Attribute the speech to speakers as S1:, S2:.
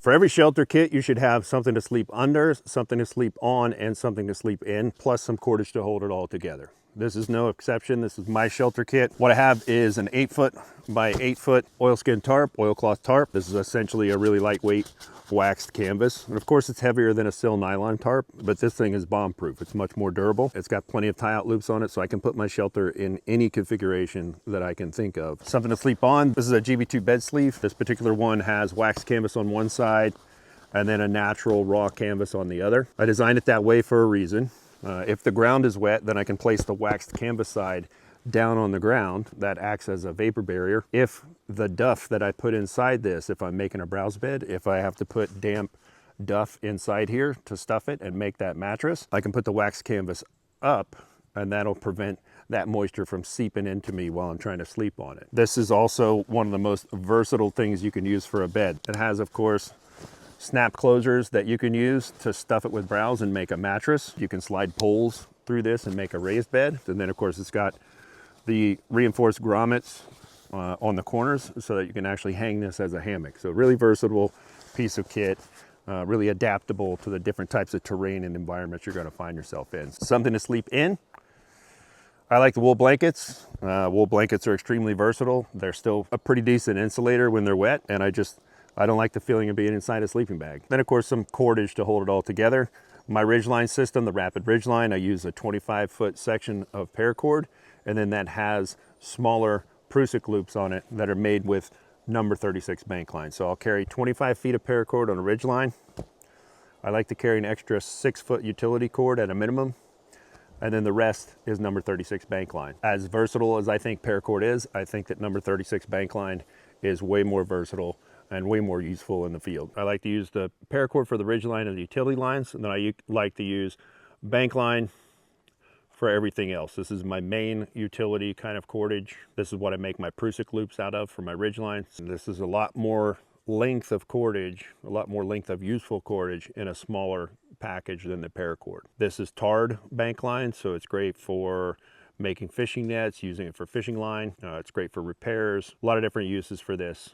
S1: For every shelter kit, you should have something to sleep under, something to sleep on, and something to sleep in, plus some cordage to hold it all together. This is no exception. This is my shelter kit. What I have is an 8-foot by 8-foot oilskin tarp, oilcloth tarp. This is essentially a really lightweight waxed canvas. And of course it's heavier than a sil nylon tarp, but this thing is bomb proof. It's much more durable. It's got plenty of tie out loops on it, so I can put my shelter in any configuration that I can think of. Something to sleep on. This is a GB2 bed sleeve. This particular one has waxed canvas on one side and then a natural raw canvas on the other. I designed it that way for a reason. If the ground is wet, then I can place the waxed canvas side down on the ground. That acts as a vapor barrier. If the duff that I put inside this, if I'm making a browse bed, if I have to put damp duff inside here to stuff it and make that mattress, I can put the waxed canvas up and that'll prevent that moisture from seeping into me while I'm trying to sleep on it. This is also one of the most versatile things you can use for a bed. It has, of course, snap closures that you can use to stuff it with browse and make a mattress. You can slide poles through this and make a raised bed. And then of course it's got the reinforced grommets on the corners so that you can actually hang this as a hammock. So really versatile piece of kit, really adaptable to the different types of terrain and environments you're gonna find yourself in. Something to sleep in. I like the wool blankets. Wool blankets are extremely versatile. They're still a pretty decent insulator when they're wet, and I don't like the feeling of being inside a sleeping bag. Then of course some cordage to hold it all together. My Ridgeline system, the Rapid Ridgeline, I use a 25-foot section of paracord, and then that has smaller Prusik loops on it that are made with number 36 bank line. So I'll carry 25 feet of paracord on a Ridgeline. I like to carry an extra 6-foot utility cord at a minimum, and then the rest is number 36 bank line. As versatile as I think paracord is, I think that number 36 bank line is way more versatile and way more useful in the field. I like to use the paracord for the Ridgeline and the utility lines, and then I like to use bank line for everything else. This is my main utility kind of cordage. This is what I make my Prusik loops out of for my Ridgeline. This is a lot more length of cordage, a lot more length of useful cordage in a smaller package than the paracord. This is tarred bank line, so it's great for making fishing nets, using it for fishing line. It's great for repairs, a lot of different uses for this.